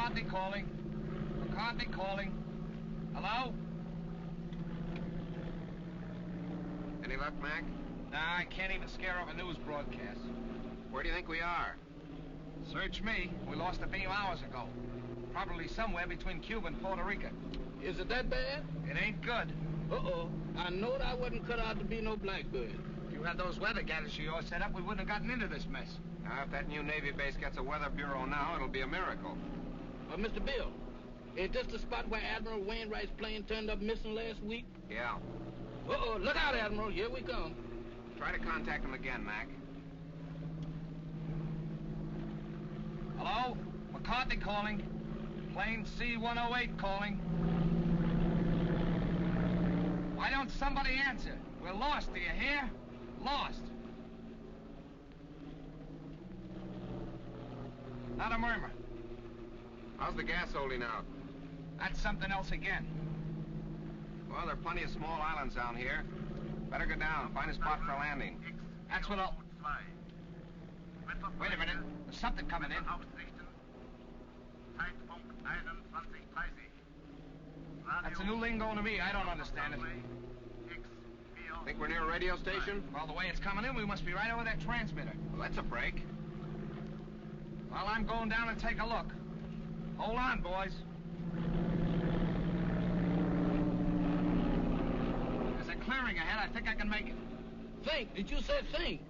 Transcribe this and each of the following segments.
McCarthy calling. McCarthy calling. Hello? Any luck, Mac? Nah, I can't even scare up a news broadcast. Where do you think we are? Search me. We lost a beam hours ago. Probably somewhere between Cuba and Puerto Rico. Is it that bad? It ain't good. Uh-oh. I knowed I wasn't cut out to be no blackbird. If you had those weather gadgets of yours set up, we wouldn't have gotten into this mess. Now, if that new Navy base gets a weather bureau now, it'll be a miracle. Mr. Bill, is this the spot where Admiral Wainwright's plane turned up missing last week? Yeah. Uh-oh. Look out, Admiral. Here we come. Try to contact him again, Mac. Hello? McCarthy calling. Plane C-108 calling. Why don't somebody answer? We're lost, do you hear? Lost. Not a murmur. How's the gas holding out? That's something else again. Well, there are plenty of small islands down here. Better go down, find a spot for landing. That's what I'll... Wait a minute. There's something coming in. That's a new lingo to me. I don't understand it. Think we're near a radio station? Well, the way it's coming in, we must be right over that transmitter. Well, that's a break. Well, I'm going down and take a look. Hold on, boys. There's a clearing ahead. I think I can make it. Think. Did you say think?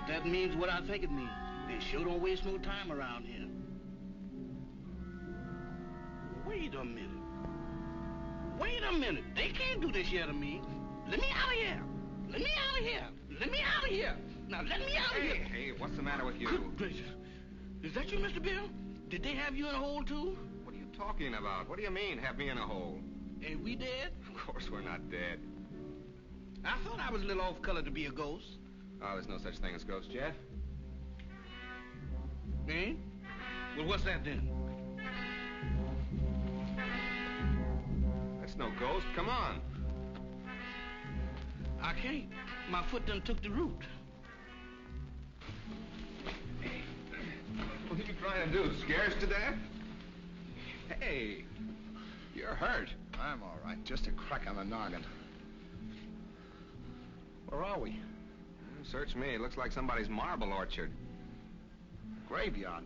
That means what I think it means. They sure don't waste no time around here. Wait a minute. Wait a minute. They can't do this here to me. Let me out of here. Let me out of here. Let me out of here. Now let me out of here. Hey, what's the matter with you? Good gracious. Is that you, Mr. Bill? Did they have you in a hole, too? What are you talking about? What do you mean, have me in a hole? Ain't we dead? Of course we're not dead. I thought I was a little off-color to be a ghost. Oh, there's no such thing as ghosts, Jeff. Ain't? Well, what's that then? That's no ghost. Come on. I can't. My foot done took the root. What are you trying to do, scare us to death? Hey, you're hurt. I'm all right. Just a crack on the noggin. Where are we? Search me. It looks like somebody's marble orchard. Graveyard.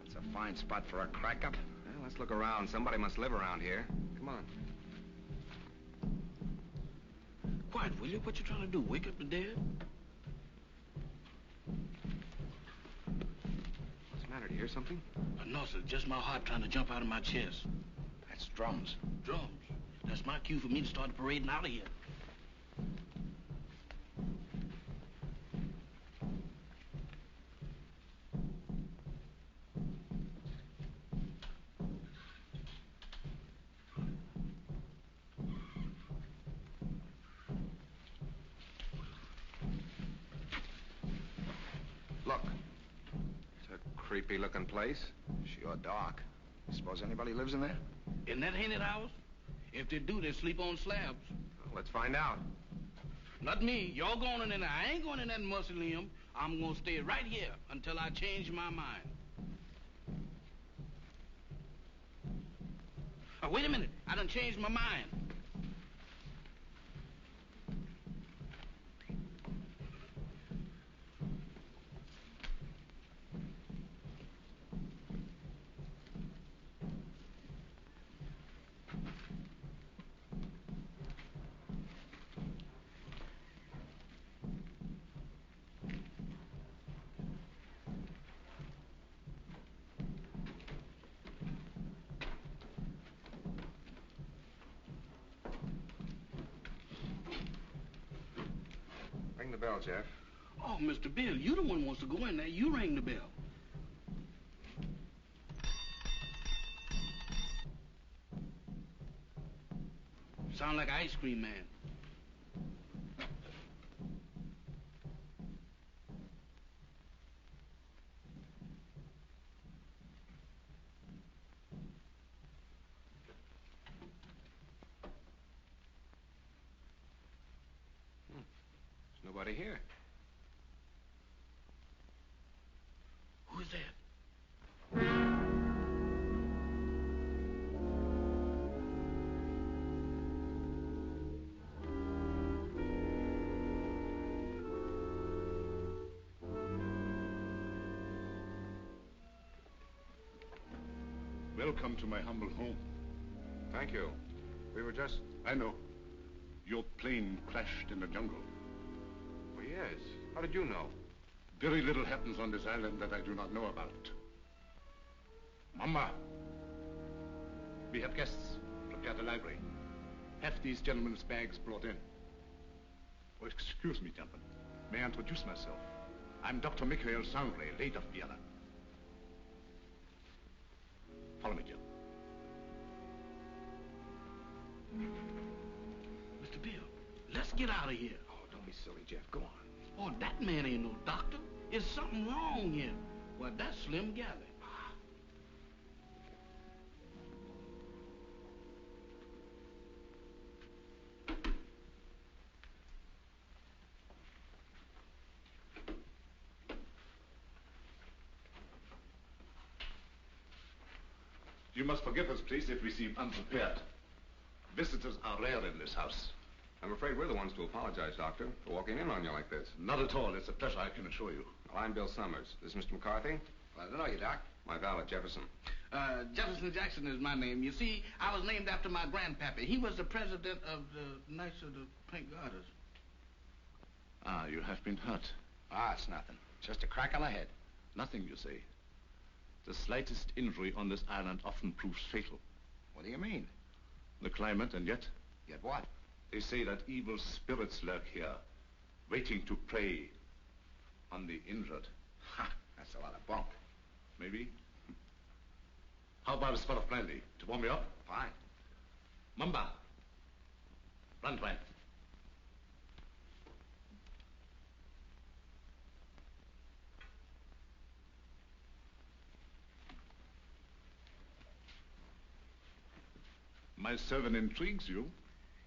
That's a fine spot for a crack-up. Well, let's look around. Somebody must live around here. Come on. Quiet, will you? What you trying to do? Wake up the dead? What's the matter? Do you hear something? No, sir. Just my heart trying to jump out of my chest. That's drums. Drums? That's my cue for me to start parading out of here. Look. It's a creepy-looking place. Sure dark. Suppose anybody lives in there? In that haunted house? If they do, they sleep on slabs. Well, let's find out. Not me. You're going in there. I ain't going in that mausoleum. I'm going to stay right here until I change my mind. Oh, wait a minute. I done changed my mind. the bell, Jeff. Oh, Mr. Bill, you the one who wants to go in there. You ring the bell. Sound like an ice cream man. There's nobody here. Who is that? Welcome to my humble home. Thank you. We were just... I know. Your plane crashed in the jungle. Oh, yes. How did you know? Very little happens on this island that I do not know about. Mama, we have guests. Prepare the library. Have these gentlemen's bags brought in. Oh, excuse me, gentlemen. May I introduce myself? I'm Dr. Sangre, late of Vienna. Follow me, Jill. Mr. Bill, let's get out of here. Oh, don't be silly, Jeff. Go on. Oh, that man ain't no doctor. There's something wrong here. Well, that's Slim Galley. You must forgive us, please, if we seem unprepared. Visitors are rare in this house. I'm afraid we're the ones to apologize, Doctor, for walking in on you like this. Not at all. It's a pleasure, I can assure you. Well, I'm Bill Summers. This is Mr. McCarthy. Glad to know you, Doc. My valet, Jefferson. Jefferson Jackson is my name. You see, I was named after my grandpappy. He was the president of the Knights of the Pink Garters. Ah, you have been hurt. Ah, it's nothing. Just a crack on the head. Nothing, you say. The slightest injury on this island often proves fatal. What do you mean? The climate, and yet... Yet what? They say that evil spirits lurk here, waiting to prey on the injured. Ha! That's a lot of bunk. Maybe. How about a spot of brandy to warm me up? Fine. Mamba. Brandwein. My servant intrigues you.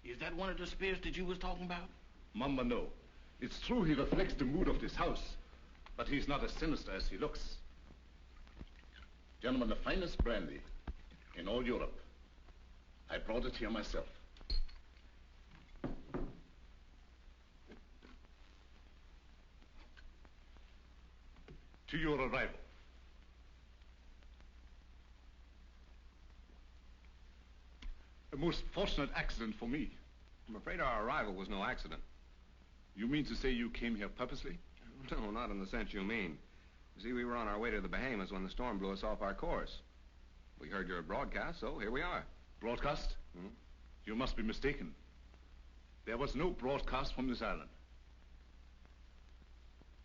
Is that one of the spirits that you was talking about? Mamba, no. It's true he reflects the mood of this house, but he's not as sinister as he looks. Gentlemen, the finest brandy in all Europe. I brought it here myself. To your arrival. A most fortunate accident for me. I'm afraid our arrival was no accident. You mean to say you came here purposely? No, not in the sense you mean. You see, we were on our way to the Bahamas when the storm blew us off our course. We heard your broadcast, so here we are. Broadcast? Mm-hmm. You must be mistaken. There was no broadcast from this island.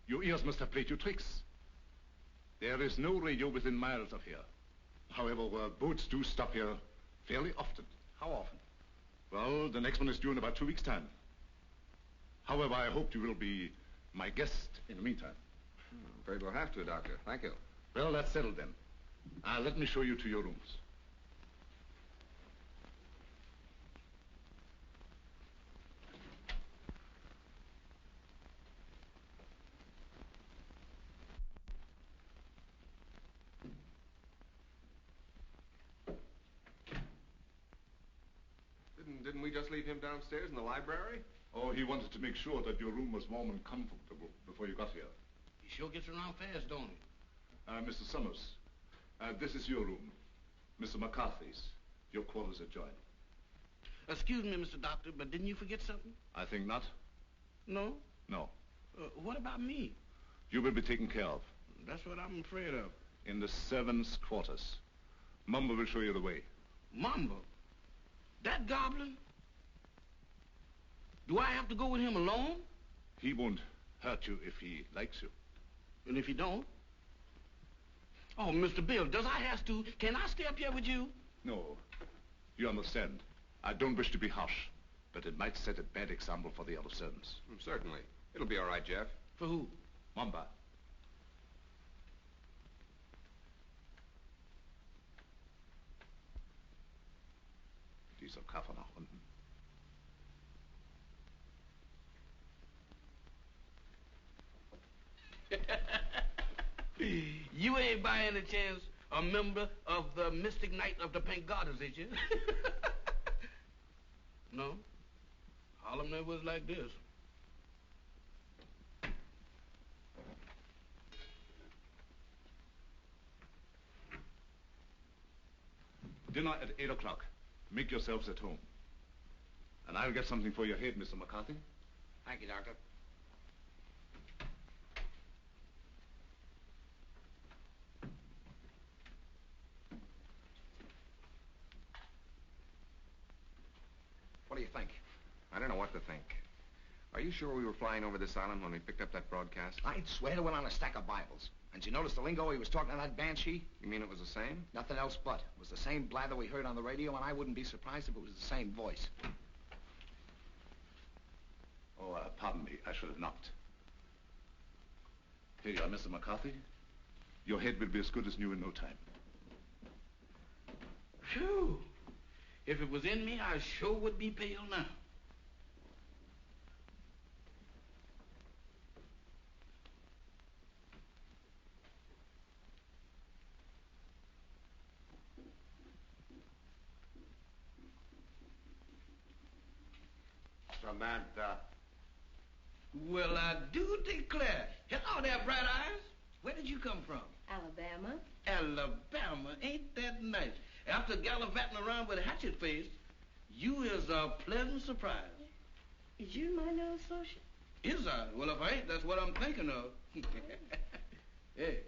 Your ears must have played you tricks. There is no radio within miles of here. However, boats do stop here fairly often. How often? Well, the next one is due in about 2 weeks' time. However, I hope you will be my guest in the meantime. I'm afraid we'll have to, Doctor. Thank you. Well, that's settled then. Let me show you to your rooms. Didn't we just leave him downstairs in the library? Oh, he wanted to make sure that your room was warm and comfortable before you got here. He sure gets around fast, don't he? Mr. Summers, this is your room. Mr. McCarthy's. Your quarters adjoin. Excuse me, Mr. Doctor, but didn't you forget something? I think not. No? No. What about me? You will be taken care of. That's what I'm afraid of. In the servants' quarters. Mamba will show you the way. Mamba? That goblin? Do I have to go with him alone? He won't hurt you if he likes you. And if he don't? Oh, Mr. Bill, does I have to? Can I stay up here with you? No. You understand. I don't wish to be harsh, but it might set a bad example for the other servants. Certainly. It'll be all right, Jeff. For who? Mamba. Dieser Koffer nach unten. You ain't by any chance a member of the Mystic Knight of the Pink Garters, is you? No? Harlem never was like this. Dinner at 8 o'clock. Make yourselves at home. And I'll get something for your head, Mr. McCarthy. Thank you, Doctor. What do you think? I don't know what to think. Are you sure we were flying over this island when we picked up that broadcast? I'd swear to it on a stack of Bibles. And did you notice the lingo he was talking to that banshee? You mean it was the same? Nothing else but. It was the same blather we heard on the radio, and I wouldn't be surprised if it was the same voice. Oh, pardon me. I should have knocked. Here you are, Mr. McCarthy. Your head will be as good as new in no time. Phew. If it was in me, I sure would be pale now. Samantha. Well, I do declare. Hello there, Bright Eyes. Where did you come from? Alabama. Alabama. Ain't that nice? After gallivanting around with a hatchet face, you is a pleasant surprise. Is you my new associate? Is I? Well, if I ain't, that's what I'm thinking of. Hey,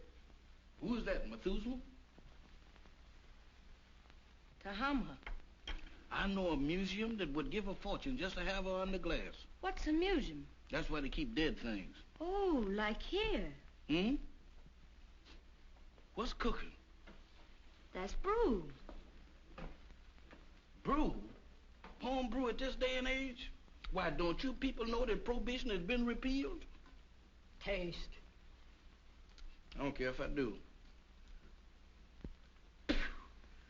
who is that, Methuselah? Tahama. I know a museum that would give a fortune just to have her under glass. What's a museum? That's where they keep dead things. Oh, like here. Hmm? What's cooking? That's brew. Brew? Home brew at this day and age? Why, don't you people know that prohibition has been repealed? Taste. I don't care if I do.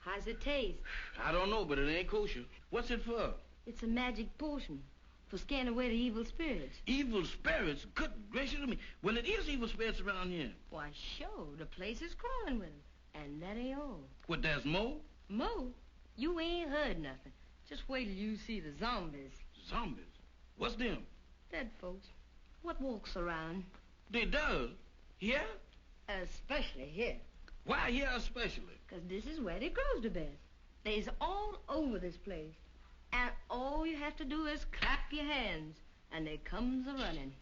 How's it taste? I don't know, but it ain't kosher. What's it for? It's a magic potion for scaring away the evil spirits. Evil spirits? Good gracious of me. Well, it is evil spirits around here. Why, sure, the place is crawling with them. And that ain't all. What, there's more? Mo, you ain't heard nothing. Just wait till you see the zombies. Zombies? What's them? Dead folks. What walks around? They does? Here? Especially here. Why here especially? 'Cause this is where they grows the best. They's all over this place. And all you have to do is clap your hands, and they comes a-running.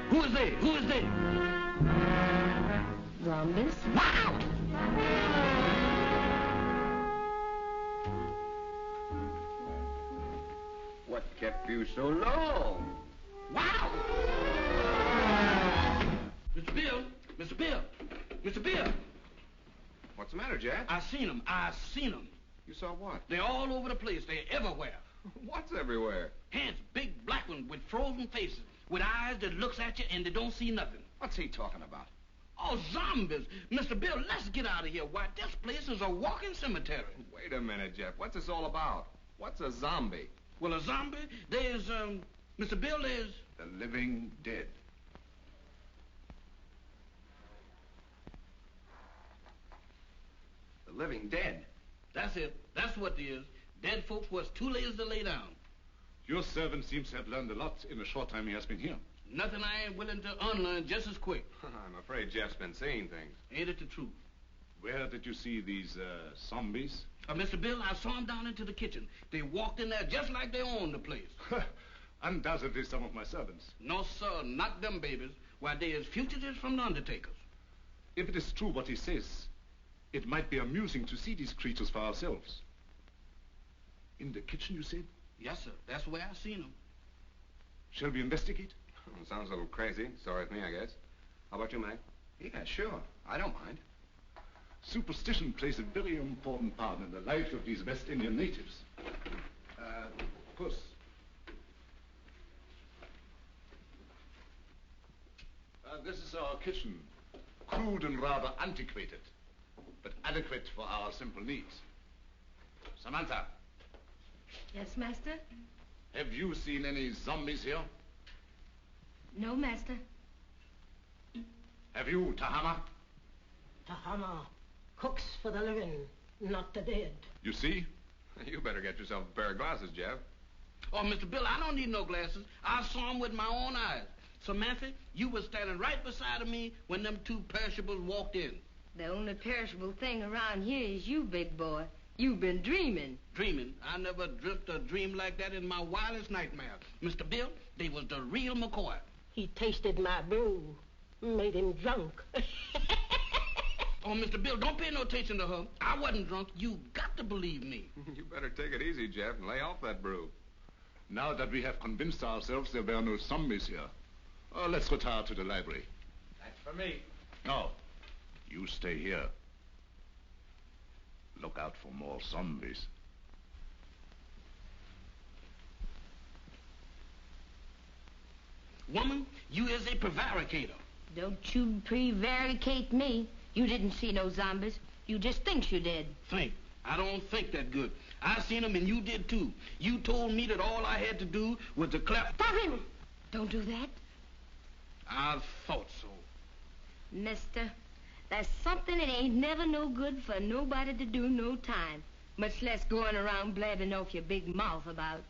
Who is they? Who is they? Zombies? Wow! What kept you so long? Wow! Mr. Bill! Mr. Bill! Mr. Bill! What's the matter, Jack? I seen them. I seen them. You saw what? They're all over the place. They're everywhere. What's everywhere? Hands, big black ones with frozen faces, with eyes that looks at you and they don't see nothing. What's he talking about? Oh, zombies. Mr. Bill, let's get out of here. Why, this place is a walking cemetery. Wait a minute, Jeff. What's this all about? What's a zombie? Well, a zombie, there's, Mr. Bill, there's... The living dead. The living dead. That's it. That's what it is. Dead folks was too lazy to lay down. Your servant seems to have learned a lot in the short time he has been here. Nothing I ain't willing to unlearn just as quick. I'm afraid Jeff's been seeing things. Ain't it the truth? Where did you see these, zombies? Mr. Bill, I saw them down into the kitchen. They walked in there just like they owned the place. Undoubtedly some of my servants. No, sir, not them babies. Why, they is fugitives from the undertakers. If it is true what he says, it might be amusing to see these creatures for ourselves. In the kitchen, you said? Yes, sir. That's where I seen him. Shall we investigate? Sounds a little crazy. Sorry with me, I guess. How about you, Mac? Yeah, sure. I don't mind. Superstition plays a very important part in the life of these West Indian natives. Puss. This is our kitchen. Crude and rather antiquated, but adequate for our simple needs. Samantha, Yes, master? have you seen any zombies here? No, master. Have you, Tahama? Tahama cooks for the living, not the dead. You see? You better get yourself a pair of glasses, Jeff. Oh, Mr. Bill, I don't need no glasses. I saw him with my own eyes. Samantha, you was standing right beside of me when them two perishables walked in. The only perishable thing around here is you, big boy. You've been dreaming. Dreaming? I never dreamt a dream like that in my wildest nightmare. Mr. Bill, they was the real McCoy. He tasted my brew, made him drunk. Oh, Mr. Bill, don't pay no attention to her. I wasn't drunk. You got to believe me. You better take it easy, Jeff, and lay off that brew. Now that we have convinced ourselves there were no zombies here, let's retire to the library. That's for me. No, you stay here. Look out for more zombies. Woman, you is a prevaricator. Don't you prevaricate me. You didn't see no zombies. You just think you did. Think. I don't think that good. I seen them and you did too. You told me that all I had to do was to clap. Stop him! Don't do that. I thought so. Mister, there's something that ain't never no good for nobody to do no time. Much less going around blabbing off your big mouth about.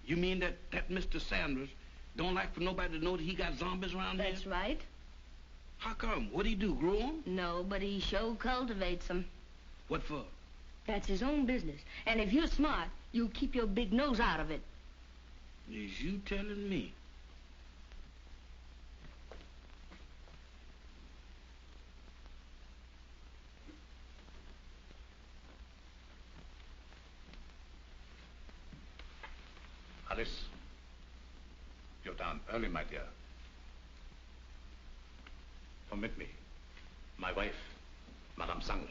You mean that Mr. Sanders don't like for nobody to know that he got zombies around here? That's right. How come? What'd he do, grow them? No, but he sure cultivates them. What for? That's his own business. And if you're smart, you'll keep your big nose out of it. Is you telling me? Alice, you're down early, my dear. Permit me. My wife, Madame Sangre.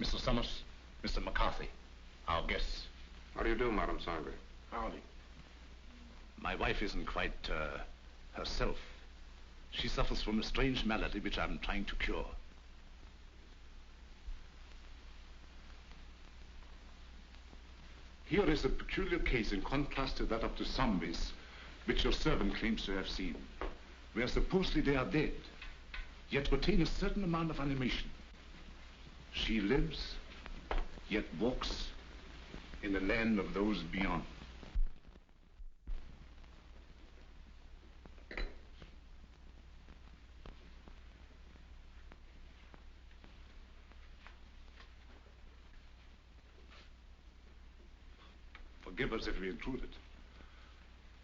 Mr. Summers, Mr. McCarthy, our guests. How do you do, Madame Sangre? Howdy. My wife isn't quite herself. She suffers from a strange malady which I'm trying to cure. Here is a peculiar case in contrast to that of the zombies, which your servant claims to have seen, where supposedly they are dead, yet retain a certain amount of animation. She lives, yet walks in the land of those beyond. Forgive us if we intruded.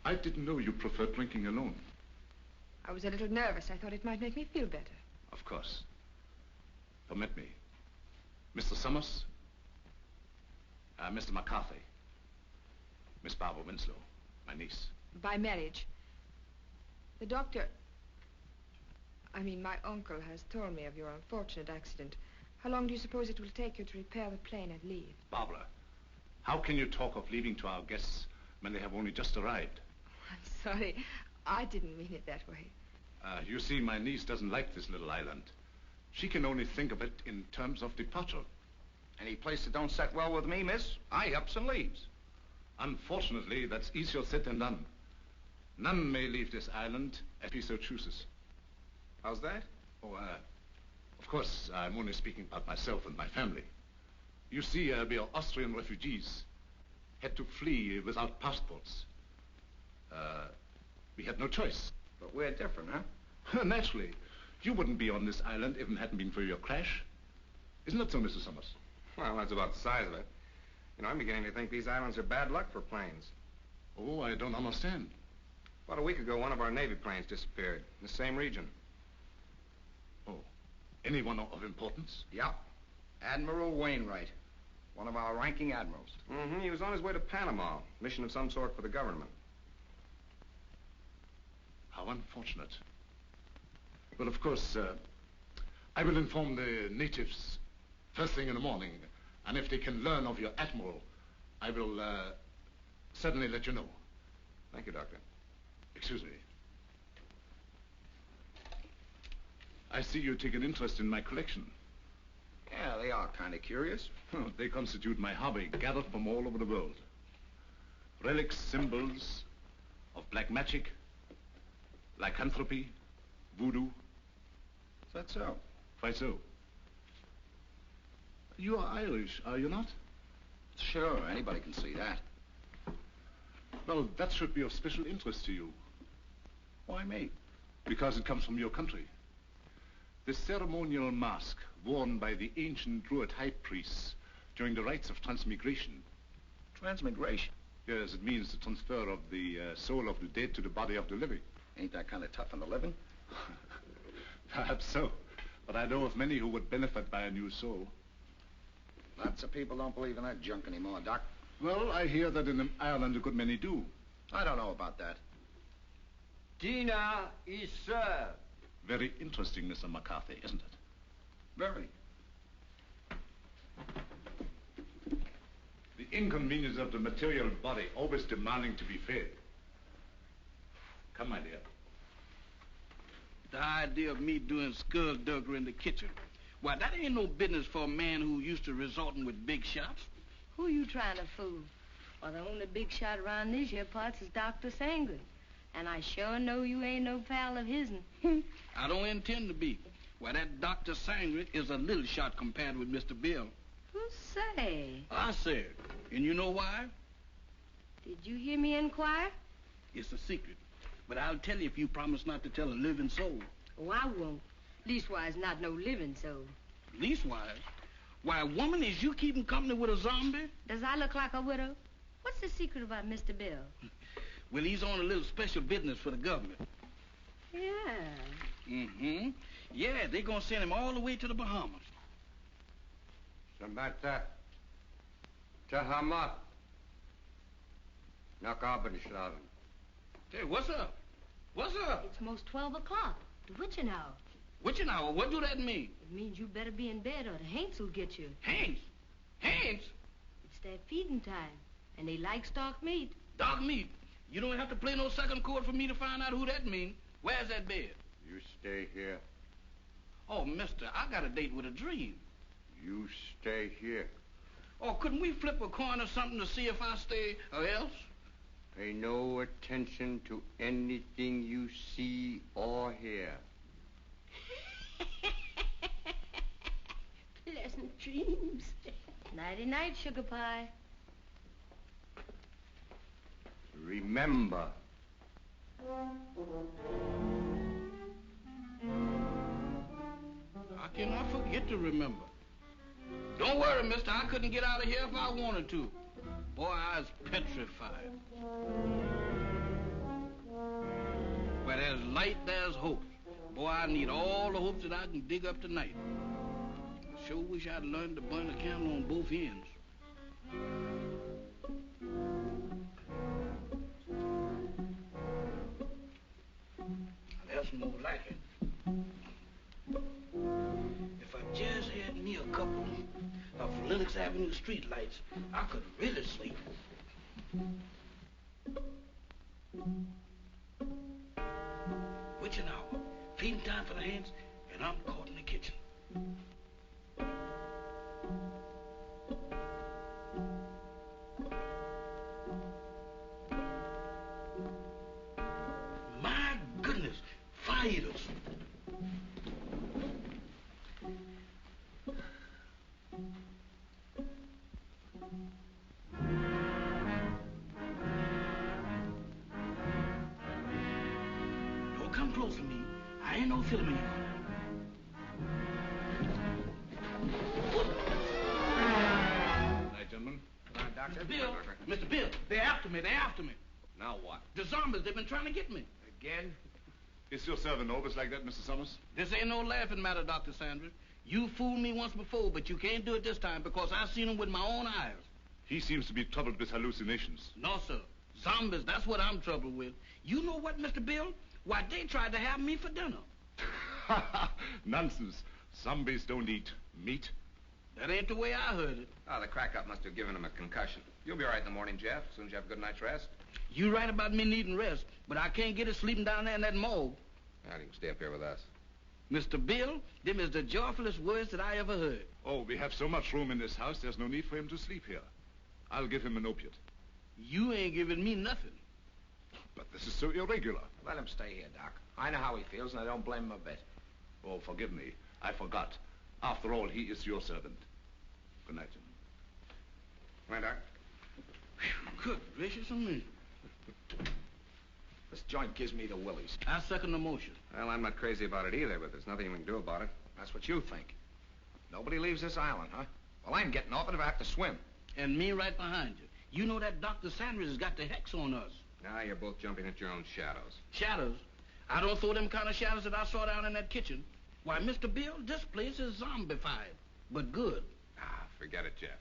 I didn't know you preferred drinking alone. I was a little nervous. I thought it might make me feel better. Of course. Permit me. Mr. Summers, Mr. McCarthy, Miss Barbara Winslow, my niece. By marriage. The doctor... my uncle has told me of your unfortunate accident. How long do you suppose it will take you to repair the plane and leave? Barbara, how can you talk of leaving to our guests when they have only just arrived? I'm sorry. I didn't mean it that way. You see, my niece doesn't like this little island. She can only think of it in terms of departure. Any place that don't set well with me, miss, I ups and leaves. Unfortunately, that's easier said than done. None may leave this island if he so chooses. How's that? Oh, of course, I'm only speaking about myself and my family. You see, we are Austrian refugees. Had to flee without passports. We had no choice. But we're different, huh? Naturally. You wouldn't be on this island if it hadn't been for your crash. Isn't that so, Mr. Summers? Well, that's about the size of it. You know, I'm beginning to think these islands are bad luck for planes. Oh, I don't understand. About a week ago, one of our Navy planes disappeared in the same region. Oh, anyone of importance? Yep. Admiral Wainwright. One of our ranking admirals. Mm-hmm. He was on his way to Panama. Mission of some sort for the government. How unfortunate. Well, of course, I will inform the natives first thing in the morning. And if they can learn of your admiral, I will certainly let you know. Thank you, Doctor. Excuse me. I see you take an interest in my collection. Yeah, they are kind of curious. They constitute my hobby, gathered from all over the world. Relics, symbols of black magic, lycanthropy, voodoo. Is that so? Why so? You are Irish, are you not? Sure, anybody can see that. Well, that should be of special interest to you. Why me? Because it comes from your country. The ceremonial mask worn by the ancient Druid high priests during the rites of transmigration. Transmigration? Yes, it means the transfer of the soul of the dead to the body of the living. Ain't that kind of tough on the living? Perhaps so. But I know of many who would benefit by a new soul. Lots of people don't believe in that junk anymore, Doc. Well, I hear that in Ireland a good many do. I don't know about that. Dinner is served. Very interesting, Mr. McCarthy, isn't it? Very. The inconvenience of the material body always demanding to be fed. Come, my dear. The idea of me doing skullduggery in the kitchen. Why, that ain't no business for a man who used to resorting with big shots. Who you trying to fool? Well, the only big shot around these here parts is Dr. Sangre. And I sure know you ain't no pal of his'n. I don't intend to be. Why, that Dr. Sangre is a little shot compared with Mr. Bill. Who say? I said. And you know why? Did you hear me inquire? It's a secret. But I'll tell you if you promise not to tell a living soul. Oh, I won't. Leastwise, not no living soul. Leastwise? Why, woman, is you keeping company with a zombie? Does I look like a widow? What's the secret about Mr. Bill? Well, he's on a little special business for the government. Yeah. Mm-hmm. Yeah, they're gonna send him all the way to the Bahamas. Samantha. Tahama. Nakabanishlavin. Hey, what's up? What's up? It's most 12 o'clock. The witching hour. Witching hour? What do that mean? It means you better be in bed or the Haints will get you. Haints? Haints? It's their feeding time, and they like stock meat. Dog meat? You don't have to play no second chord for me to find out who that means. Where's that bed? You stay here. Oh, mister, I got a date with a dream. You stay here. Oh, couldn't we flip a coin or something to see if I stay or else? Pay no attention to anything you see or hear. Pleasant dreams. Nighty-night, sugar pie. Remember. How can I forget to remember? Don't worry, mister. I couldn't get out of here if I wanted to. Boy, I was petrified. Where there's light, there's hope. Boy, I need all the hopes that I can dig up tonight. I sure wish I'd learned to burn a candle on both ends. That's more like it. If I just had me a couple of Lenox Avenue streetlights, I could really sleep. Witching hour, feeding time for the hands, and I'm caught in the kitchen. My goodness, fighters. Don't come close to me. I ain't no filming you. Night, gentlemen. Come on, Doctor. Bill, Mr. Bill, they're after me. They're after me. Now what? The zombies, they've been trying to get me. Again? Is your servant always like that, Mr. Summers? This ain't no laughing matter, Dr. Sanders. You fooled me once before, but you can't do it this time because I seen him with my own eyes. He seems to be troubled with hallucinations. No, sir. Zombies, that's what I'm troubled with. You know what, Mr. Bill? Why, they tried to have me for dinner. Nonsense. Zombies don't eat meat. That ain't the way I heard it. Oh, the crack-up must have given him a concussion. You'll be all right in the morning, Jeff, as soon as you have a good night's rest. You right about me needing rest, but I can't get it sleeping down there in that morgue. Now, you can stay up here with us. Mr. Bill, them is the joyfulest words that I ever heard. Oh, we have so much room in this house, there's no need for him to sleep here. I'll give him an opiate. You ain't giving me nothing. But this is so irregular. Let him stay here, Doc. I know how he feels, and I don't blame him a bit. Oh, forgive me. I forgot. After all, he is your servant. Good night, gentlemen. Come on, Doc. Good gracious of me. This joint gives me the willies. I second the motion. Well, I'm not crazy about it either, but there's nothing we can do about it. That's what you think. Nobody leaves this island, huh? Well, I'm getting off it if I have to swim. And me right behind you. You know that Dr. Sangre has got the hex on us. Now you're both jumping at your own shadows. Shadows? I don't throw them kind of shadows that I saw down in that kitchen. Why, Mr. Bill, this place is zombified, but good. Ah, forget it, Jeff.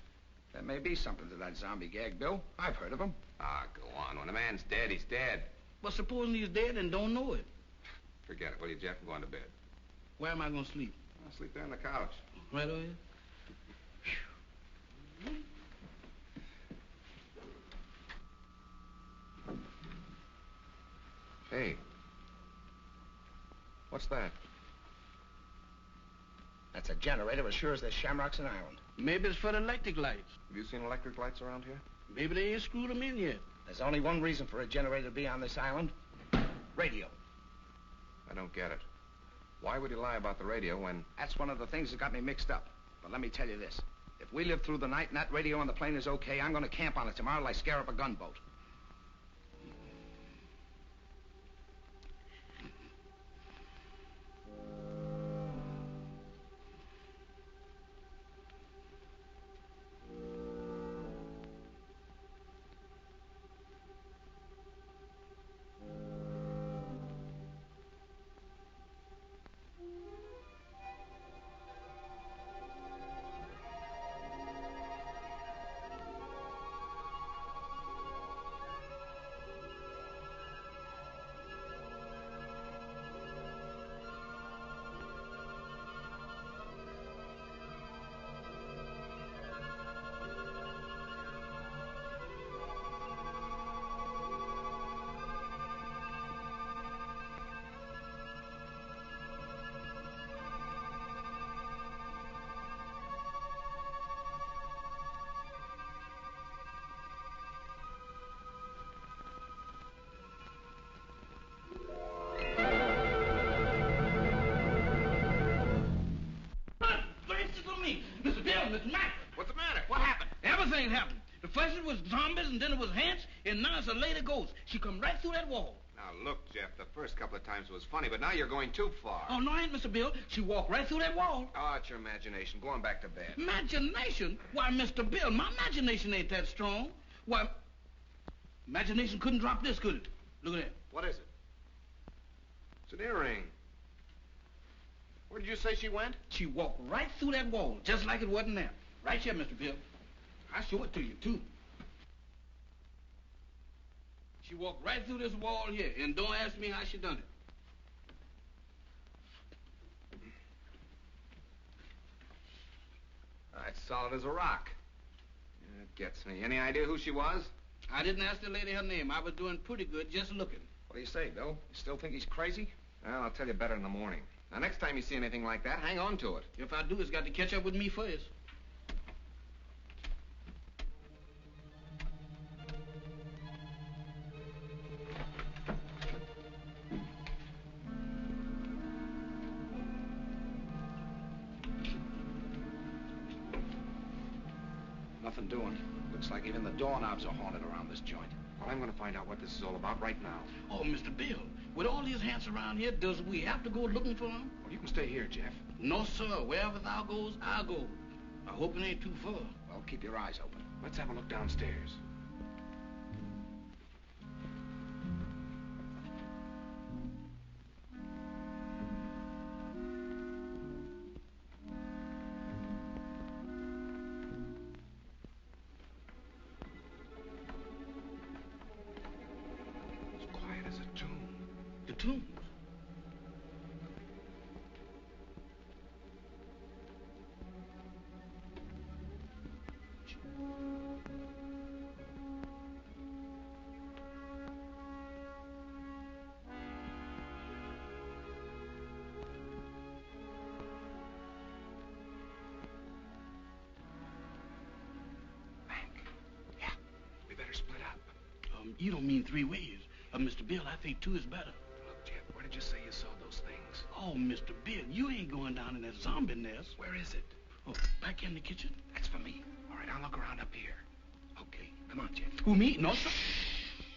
There may be something to that zombie gag, Bill. I've heard of them. Ah, go on. When a man's dead, he's dead. But supposing he's dead and don't know it. Forget it, will you, Jeff? Go on to bed. Where am I going to sleep? I'll sleep there on the couch. Right over here? Hey. What's that? That's a generator as sure as there's shamrocks in Ireland. Maybe it's for the electric lights. Have you seen electric lights around here? Maybe they ain't screwed them in yet. There's only one reason for a generator to be on this island. Radio. I don't get it. Why would he lie about the radio when... That's one of the things that got me mixed up. But let me tell you this. If we live through the night and that radio on the plane is okay, I'm going to camp on it tomorrow till I scare up a gunboat. Mr. Bill, Mr. Mac. What's the matter? What happened? Everything happened. The first it was zombies, and then it was ants, and now it's a lady ghost. She come right through that wall. Now, look, Jeff, the first couple of times it was funny, but now you're going too far. Oh, no, I ain't, Mr. Bill. She walked right through that wall. Oh, it's your imagination. Go on back to bed. Imagination? Why, Mr. Bill, my imagination ain't that strong. Why, imagination couldn't drop this, could it? Look at that. What is it? It's an earring. Where did you say she went? She walked right through that wall, just like it wasn't there. Right here, Mr. Bill. I'll show it to you, too. She walked right through this wall here, and don't ask me how she done it. It's solid as a rock. Yeah, it gets me. Any idea who she was? I didn't ask the lady her name. I was doing pretty good just looking. What do you say, Bill? You still think he's crazy? Well, I'll tell you better in the morning. Now, next time you see anything like that, hang on to it. If I do, it's got to catch up with me first. Nothing doing. Looks like even the doorknobs are haunted around this joint. Well, I'm going to find out what this is all about right now. Oh, Mr. Bill, with all these ants around here, does we have to go looking for them? Well, you can stay here, Jeff. No, sir. Wherever thou goes, I'll go. I hope it ain't too far. Well, keep your eyes open. Let's have a look downstairs. tunes. You don't mean 3 ways. Mr. Bill, I think 2 is better. Look, Jeff, where did you say you saw those things? Oh, Mr. Bill, you ain't going down in that zombie nest. Where is it? Oh, back in the kitchen. That's for me. All right, I'll look around up here. Okay, come on, Jeff. Who, me? No, sir.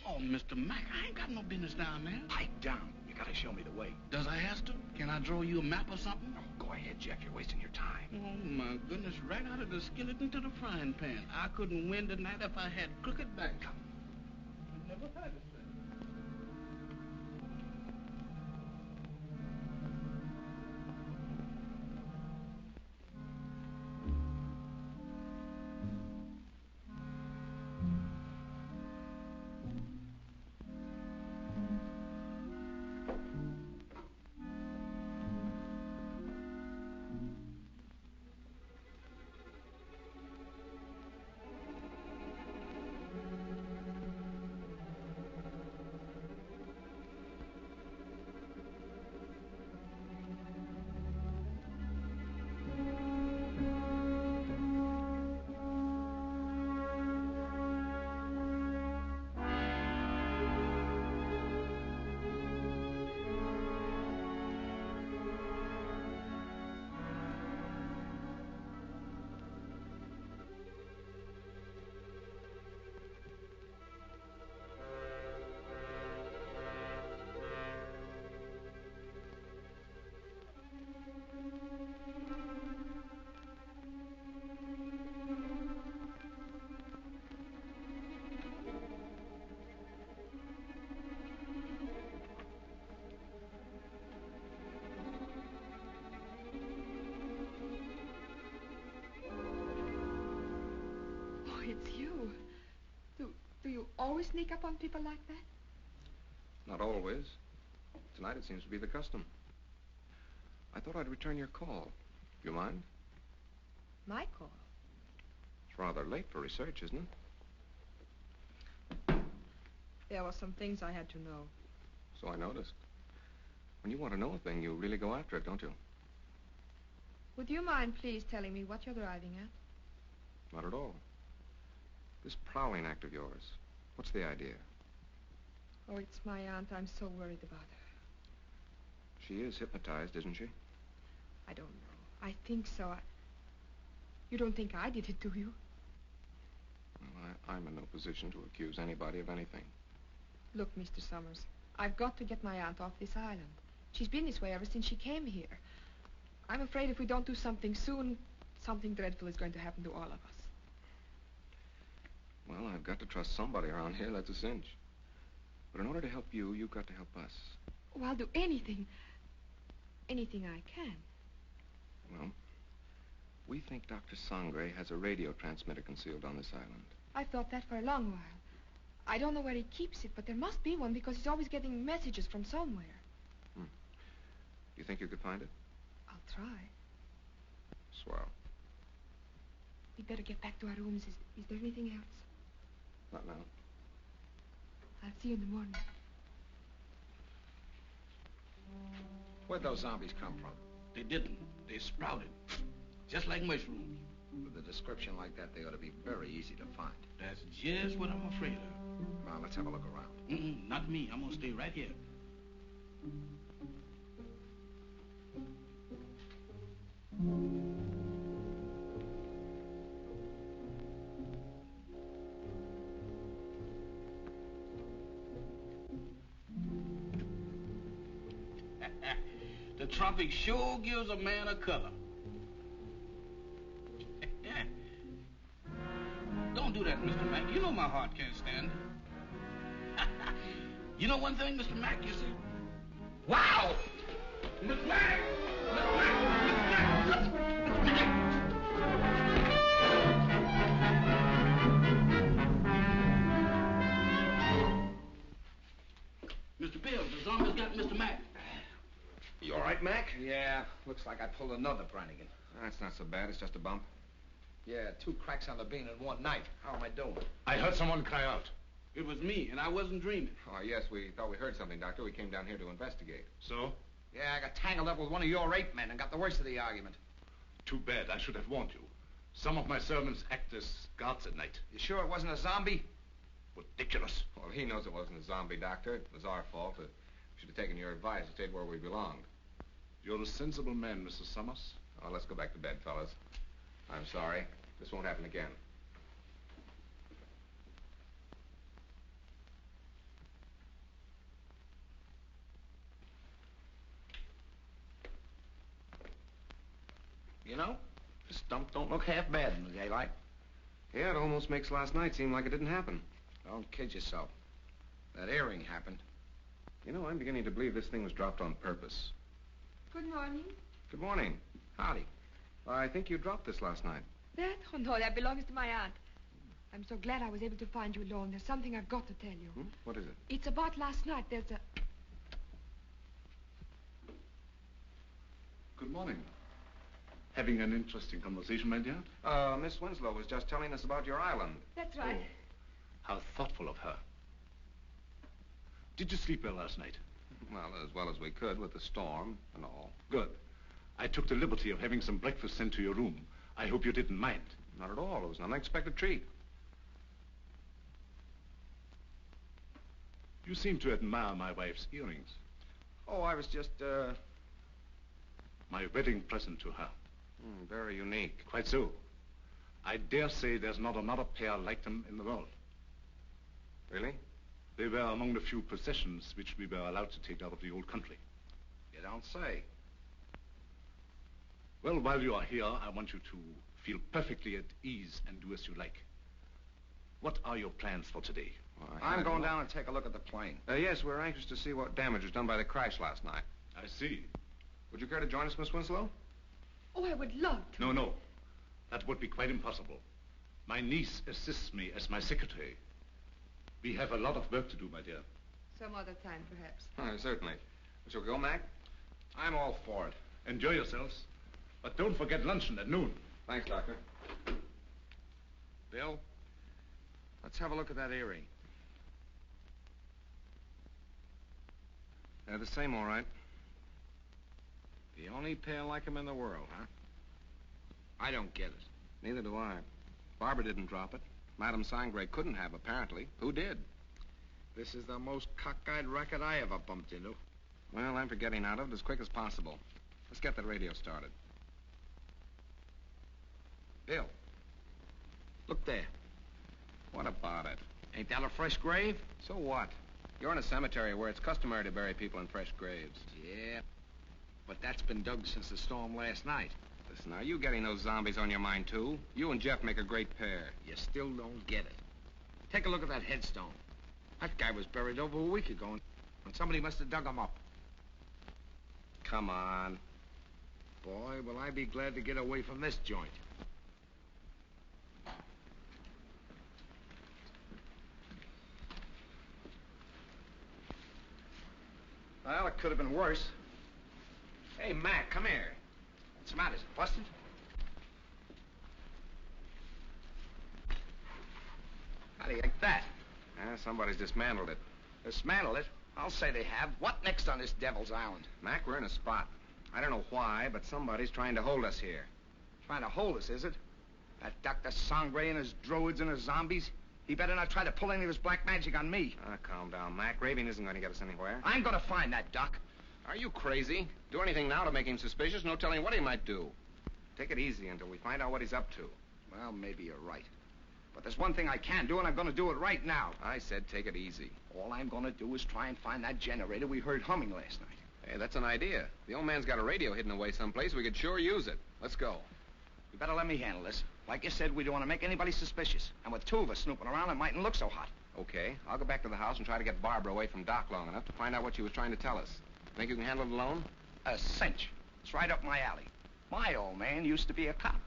Oh, Mr. Mac, I ain't got no business down there. Pipe down. You gotta show me the way. Does I have to? Can I draw you a map or something? Oh, go ahead, Jeff. You're wasting your time. Oh, my goodness, right out of the skillet into the frying pan. I couldn't win tonight if I had crooked back. I never had it. It's you. Do you always sneak up on people like that? Not always. Tonight it seems to be the custom. I thought I'd return your call. You mind? My call? It's rather late for research, isn't it? There were some things I had to know. So I noticed. When you want to know a thing, you really go after it, don't you? Would you mind please telling me what you're driving at? Not at all. This prowling act of yours, what's the idea? Oh, it's my aunt. I'm so worried about her. She is hypnotized, isn't she? I don't know. I think so. You don't think I did it, do you? Well, I'm in no position to accuse anybody of anything. Look, Mr. Summers, I've got to get my aunt off this island. She's been this way ever since she came here. I'm afraid if we don't do something soon, something dreadful is going to happen to all of us. Well, I've got to trust somebody around here, that's a cinch. But in order to help you, you've got to help us. Oh, I'll do anything. Anything I can. Well, we think Dr. Sangre has a radio transmitter concealed on this island. I've thought that for a long while. I don't know where he keeps it, but there must be one because he's always getting messages from somewhere. Do you think you could find it? I'll try. Swell. We'd better get back to our rooms. Is there anything else? Not now. I'll see you in the morning. Where'd those zombies come from? They didn't. They sprouted. Just like mushrooms. With a description like that, they ought to be very easy to find. That's just what I'm afraid of. Well, let's have a look around. Not me. I'm gonna stay right here. The tropic sure gives a man a color. Don't do that, Mr. Mack. You know my heart can't stand it. You know one thing, Mr. Mack, you see? Wow! Mr. Mack! Mr. Mack! Mr. Mack! Mr. Bill, the Somers got Mr. Mack. You all right, Mac? Yeah, looks like I pulled another Brannigan. That's not so bad. It's just a bump. Yeah, 2 cracks on the bean in one night. How am I doing? I heard someone cry out. It was me, and I wasn't dreaming. Oh, yes, we thought we heard something, Doctor. We came down here to investigate. So? Yeah, I got tangled up with one of your 8 men and got the worst of the argument. Too bad. I should have warned you. Some of my servants act as guards at night. You sure it wasn't a zombie? Ridiculous. Well, he knows it wasn't a zombie, Doctor. It was our fault. We should have taken your advice and stayed where we belonged. You're a sensible man, Mr. Summers. Oh, let's go back to bed, fellas. I'm sorry. This won't happen again. You know, this dump don't look half bad in the daylight. Yeah, it almost makes last night seem like it didn't happen. Don't kid yourself. That earring happened. You know, I'm beginning to believe this thing was dropped on purpose. Good morning. Good morning. Howdy. I think you dropped this last night. That? Oh, no, that belongs to my aunt. I'm so glad I was able to find you alone. There's something I've got to tell you. What is it? It's about last night. There's a... Good morning. Having an interesting conversation, my dear? Miss Winslow was just telling us about your island. That's right. Oh, how thoughtful of her. Did you sleep well last night? Well as we could with the storm and all. Good. I took the liberty of having some breakfast sent to your room. I hope you didn't mind. Not at all. It was an unexpected treat. You seem to admire my wife's earrings. Oh, I was just, My wedding present to her. Very unique. Quite so. I dare say there's not another pair like them in the world. Really? They were among the few possessions which we were allowed to take out of the old country. You don't say. Well, while you are here, I want you to feel perfectly at ease and do as you like. What are your plans for today? Well, I'm going down and take a look at the plane. Yes, we're anxious to see what damage was done by the crash last night. I see. Would you care to join us, Miss Winslow? Oh, I would love to. No. That would be quite impossible. My niece assists me as my secretary. We have a lot of work to do, my dear. Some other time, perhaps. Certainly. Shall we go, Mac? I'm all for it. Enjoy yourselves. But don't forget luncheon at noon. Thanks, Doctor. Bill, let's have a look at that earring. They're the same, all right. The only pair like him in the world, huh? I don't get it. Neither do I. Barbara didn't drop it. Madame Sangre couldn't have, apparently. Who did? This is the most cockeyed racket I ever bumped into. Well, I'm for getting out of it as quick as possible. Let's get the radio started. Bill, look there. What about it? Ain't that a fresh grave? So what? You're in a cemetery where it's customary to bury people in fresh graves. Yeah, but that's been dug since the storm last night. Listen, are you getting those zombies on your mind, too? You and Jeff make a great pair. You still don't get it. Take a look at that headstone. That guy was buried over a week ago, and somebody must have dug him up. Come on. Boy, will I be glad to get away from this joint. Well, it could have been worse. Hey, Mac, come here. What's the matter? Is it busted? How do you like that? Somebody's dismantled it. Dismantle it? I'll say they have. What next on this Devil's Island? Mac, we're in a spot. I don't know why, but somebody's trying to hold us here. Trying to hold us, is it? That Dr. Sangre and his droids and his zombies? He better not try to pull any of his black magic on me. Calm down, Mac. Raving isn't going to get us anywhere. I'm going to find that Doc. Are you crazy? Do anything now to make him suspicious? No telling what he might do. Take it easy until we find out what he's up to. Well, maybe you're right. But there's one thing I can do, and I'm going to do it right now. I said take it easy. All I'm going to do is try and find that generator we heard humming last night. Hey, that's an idea. The old man's got a radio hidden away someplace. We could sure use it. Let's go. You better let me handle this. Like you said, we don't want to make anybody suspicious. And with 2 of us snooping around, it mightn't look so hot. Okay. I'll go back to the house and try to get Barbara away from Doc long enough to find out what she was trying to tell us. Think you can handle it alone? A cinch. It's right up my alley. My old man used to be a cop.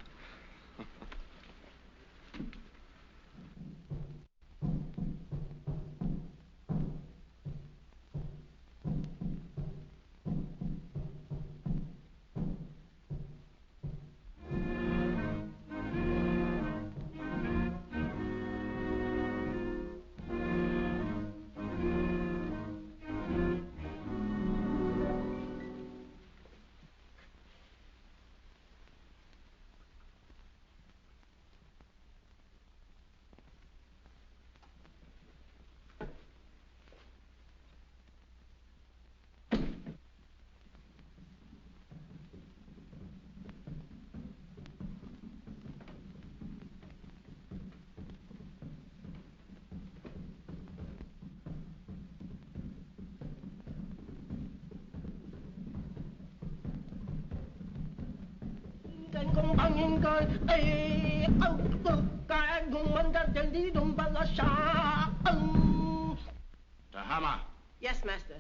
Tahama, Yes, master.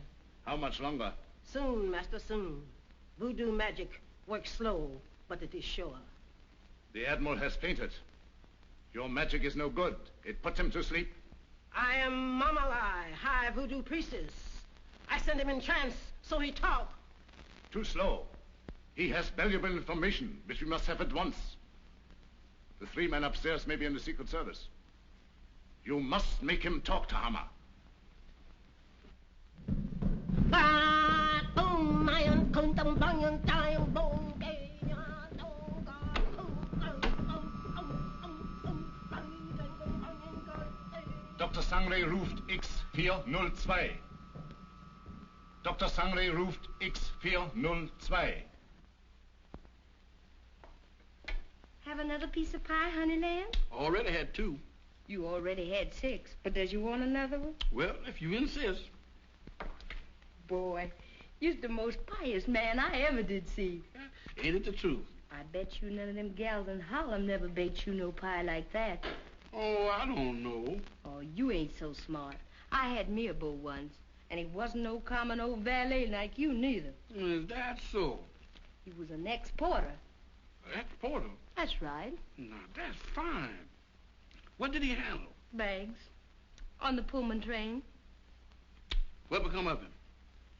how much longer? Soon, master, soon. Voodoo magic works slow, but it is sure. The Admiral has fainted. Your magic is no good. It puts him to sleep. I am Mamalai, high voodoo priestess. I send him in trance, so he talk. Too slow. He has valuable information, which we must have at once. The 3 men upstairs may be in the Secret Service. You must make him talk, Tahama. Dr. Sangre ruft X402. Dr. Sangre ruft X402. Have another piece of pie, honey lamb? Already had 2. You already had 6, but does you want another one? Well, if you insist. Boy, you're the most pious man I ever did see. Ain't it the truth? I bet you none of them gals in Harlem never baked you no pie like that. Oh, I don't know. Oh, you ain't so smart. I had me a beau once, and he wasn't no common old valet like you neither. Is that so? He was an ex-porter. Ex-porter? That's right. Now, that's fine. What did he handle? Bags. On the Pullman train. What become of him?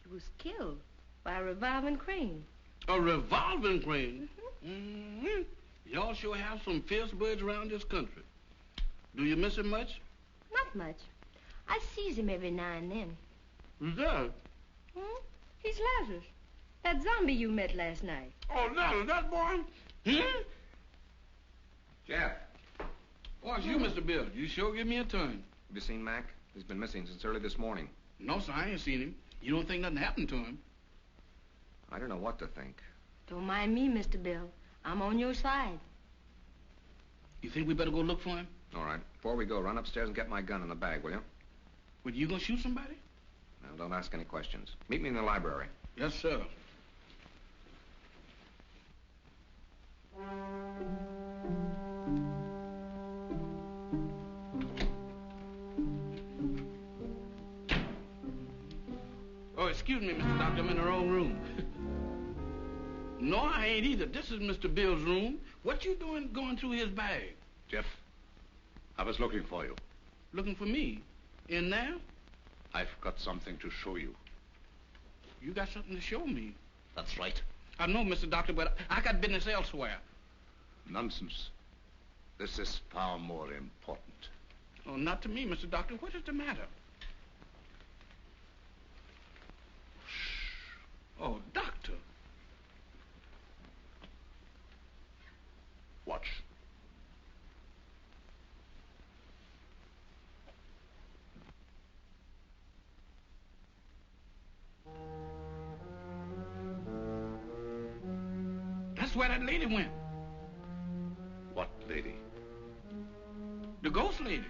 He was killed by a revolving crane. A revolving crane? Mm-hmm. Y'all sure have some fierce birds around this country. Do you miss him much? Not much. I sees him every now and then. Who's that? He's Lazarus. That zombie you met last night. Oh, that boy? Jeff, Oh, it's you, Mr. Bill. You sure give me a turn. have you seen Mac? He's been missing since early this morning. No, sir, I ain't seen him. You don't think nothing happened to him? I don't know what to think. Don't mind me, Mr. Bill. I'm on your side. You think we better go look for him? All right. Before we go, run upstairs and get my gun in the bag, will you? Well, you gonna shoot somebody? Now, don't ask any questions. Meet me in the library. Yes, sir. Oh, excuse me, Mr. Doctor. I'm in the wrong room. No, I ain't either. This is Mr. Bill's room. What you doing going through his bag? Jeff, I was looking for you. Looking for me? In there? I've got something to show you. You got something to show me. That's right. I know, Mr. Doctor, but I got business elsewhere. Nonsense. This is far more important. Oh, not to me, Mr. Doctor. What is the matter? Oh, Doctor. Watch. That's where that lady went. What lady? The ghost lady.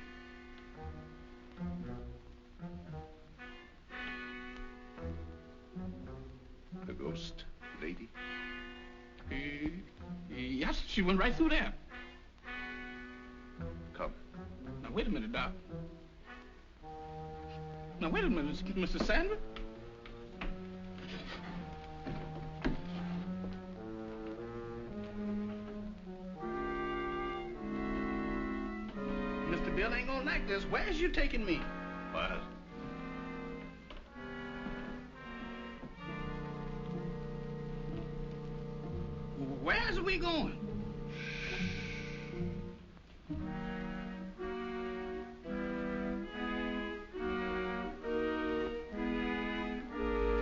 The ghost lady? Yes, she went right through there. Come. Now, wait a minute, Doc. Now, wait a minute, Mr. Sandra. Mr. Bill ain't gonna like this. Where's you taking me? What? Where's we going?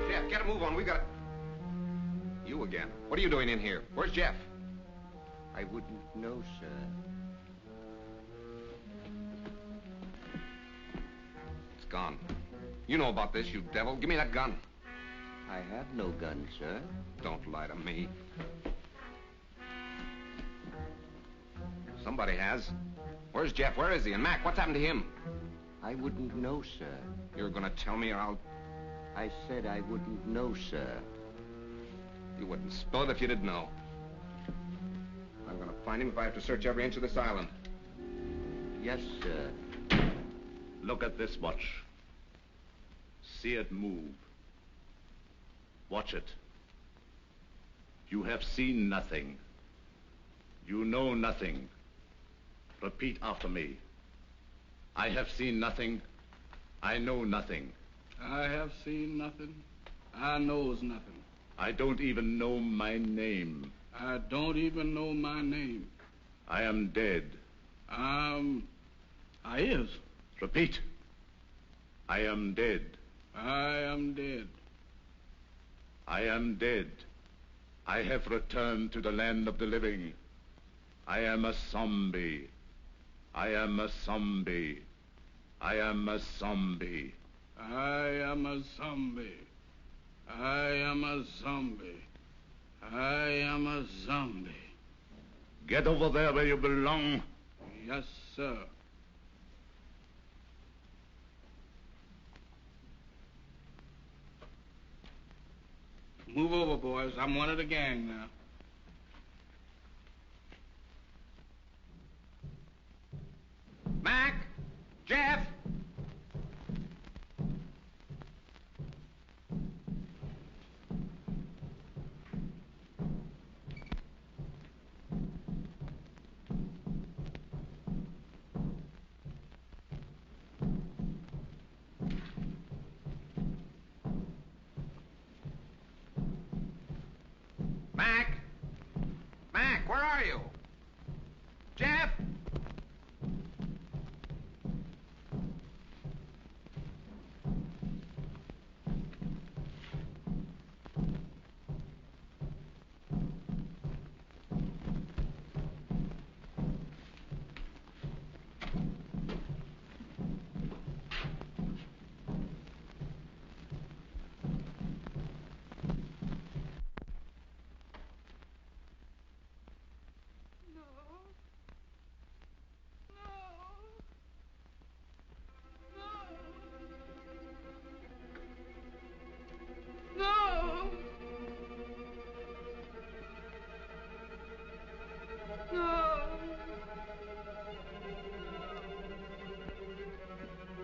Jeff, get a move on. We got... You again. What are you doing in here? Where's Jeff? I wouldn't know, sir. It's gone. You know about this, you devil. Give me that gun. I have no gun, sir. Don't lie to me. Somebody has. Where's Jeff? Where is he? And Mac, what's happened to him? I wouldn't know, sir. You're gonna tell me or I'll... I said I wouldn't know, sir. You wouldn't spill it if you didn't know. I'm going to find him if I have to search every inch of this island. Yes, sir. Look at this watch. See it move. Watch it. You have seen nothing. You know nothing. Repeat after me. I have seen nothing. I know nothing. I have seen nothing. I knows nothing. I don't even know my name. I don't even know my name. I am dead. I is. Repeat. I am dead. I am dead. I am dead. I have returned to the land of the living. I am a zombie. I am a zombie. I am a zombie. I am a zombie. I am a zombie. I am a zombie. Get over there where you belong. Yes, sir. Move over, boys. I'm one of the gang now. Mac! Jeff! Mac! Mac, where are you? Jeff!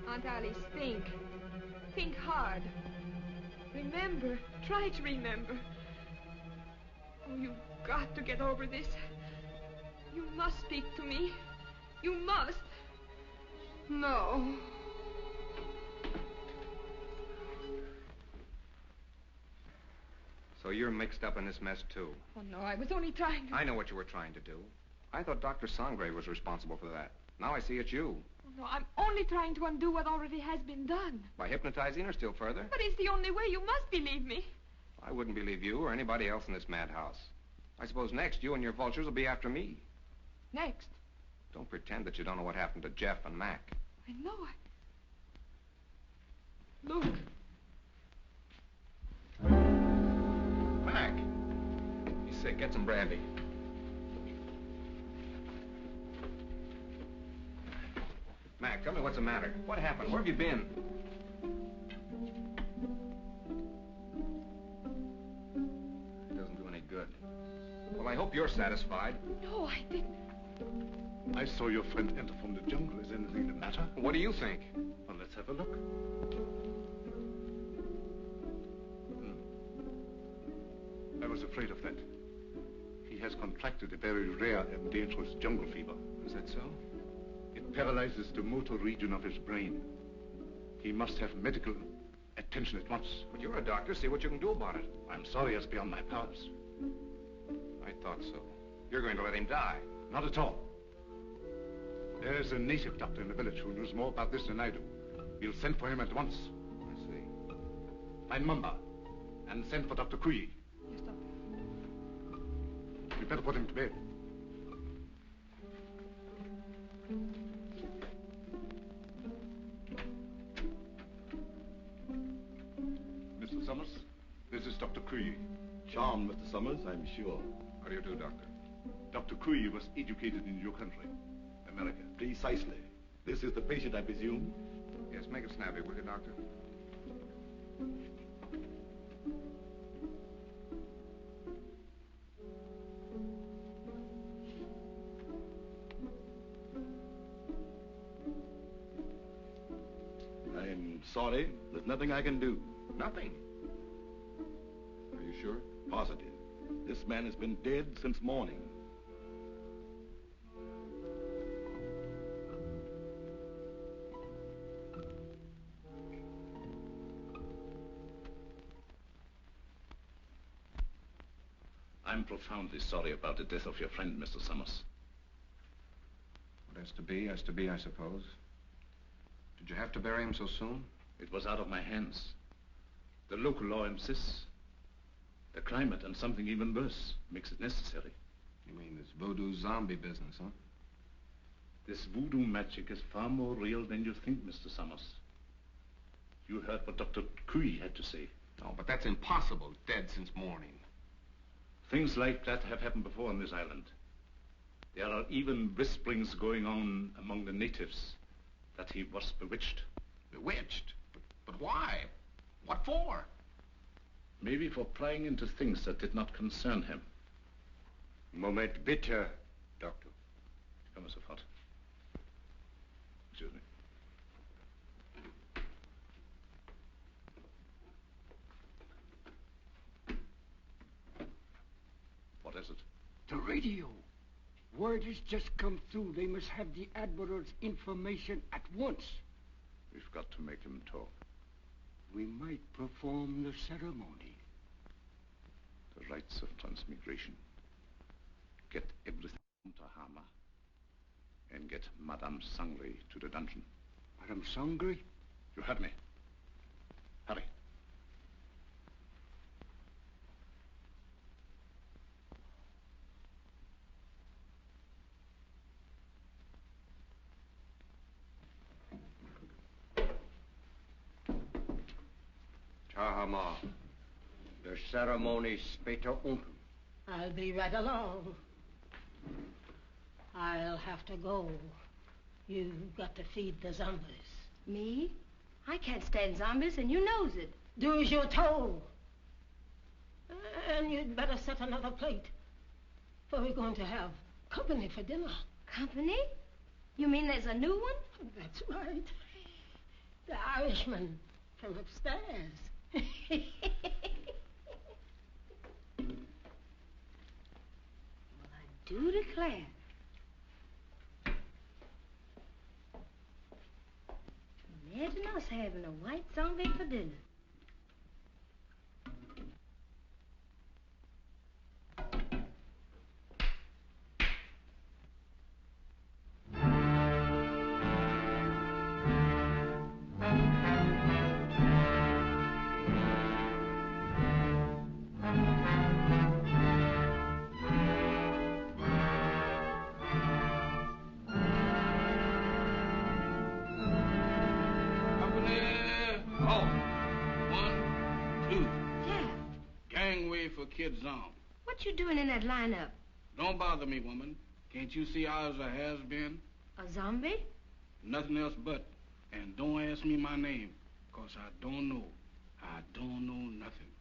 Aunt Alice, think. Think hard. Remember. Try to remember. Oh, you've got to get over this. You must speak to me. You must. No. So you're mixed up in this mess, too. Oh, no, I was only trying to... I know what you were trying to do. I thought Dr. Sangre was responsible for that. Now I see it's you. Oh, no, I'm only trying to undo what already has been done. By hypnotizing her still further? But it's the only way. You must believe me. I wouldn't believe you or anybody else in this madhouse. I suppose next you and your vultures will be after me. Next. Don't pretend that you don't know what happened to Jeff and Mac. I know it. Look. Mac! He's sick. Get some brandy. Mac, tell me what's the matter. What happened? Where have you been? It doesn't do any good. Well, I hope you're satisfied. No, I didn't. I saw your friend enter from the jungle. Is anything the matter? What do you think? Well, let's have a look. I was afraid of that. He has contracted a very rare and dangerous jungle fever. Is that so? It paralyzes the motor region of his brain. He must have medical attention at once. But you're a doctor. See what you can do about it. I'm sorry, it's beyond my powers. I thought so. You're going to let him die. Not at all. There's a native doctor in the village who knows more about this than I do. We'll send for him at once. I see. Find Mamba and send for Dr. Kui. Yes, doctor. You better put him to bed. Mr. Summers, this is Dr. Kui. Charmed, Mr. Summers, I'm sure. How do you do, Doctor? Dr. Kui was educated in your country, America. Precisely. This is the patient, I presume? Yes, make it snappy, will you, Doctor? sorry. There's nothing I can do. Nothing. Are you sure? Positive. This man has been dead since morning. I'm profoundly sorry about the death of your friend, Mr. Summers. What has to be, I suppose. Did you have to bury him so soon? It was out of my hands. The local law insists. The climate and something even worse makes it necessary. You mean this voodoo zombie business, huh? This voodoo magic is far more real than you think, Mr. Summers. You heard what Dr. Cui had to say. Oh, but that's impossible. Dead since morning. Things like that have happened before on this island. There are even whisperings going on among the natives that he was bewitched. Bewitched? But why? What for? Maybe for prying into things that did not concern him. Moment bitte, Doctor. Come sofort. Excuse me. What is it? The radio. Word has just come through. They must have the Admiral's information at once. We've got to make him talk. We might perform the ceremony. The rites of transmigration. Get everything to Hama. And get Madame Sangre to the dungeon. Madame Sangre? You heard me. Hurry. Tahama. The ceremony später unten. I'll be right along. I'll have to go. You've got to feed the zombies. Me? I can't stand zombies, and you knows it. Do as you're told. And you'd better set another plate. For we're going to have company for dinner. Company? You mean there's a new one? That's right. The Irishman from upstairs. Well, I do declare. Imagine us having a white zombie for dinner. Kid Zom. What you doing in that lineup? Don't bother me, woman. Can't you see I was a has-been? A zombie? Nothing else but. And don't ask me my name, 'cause I don't know. I don't know nothing.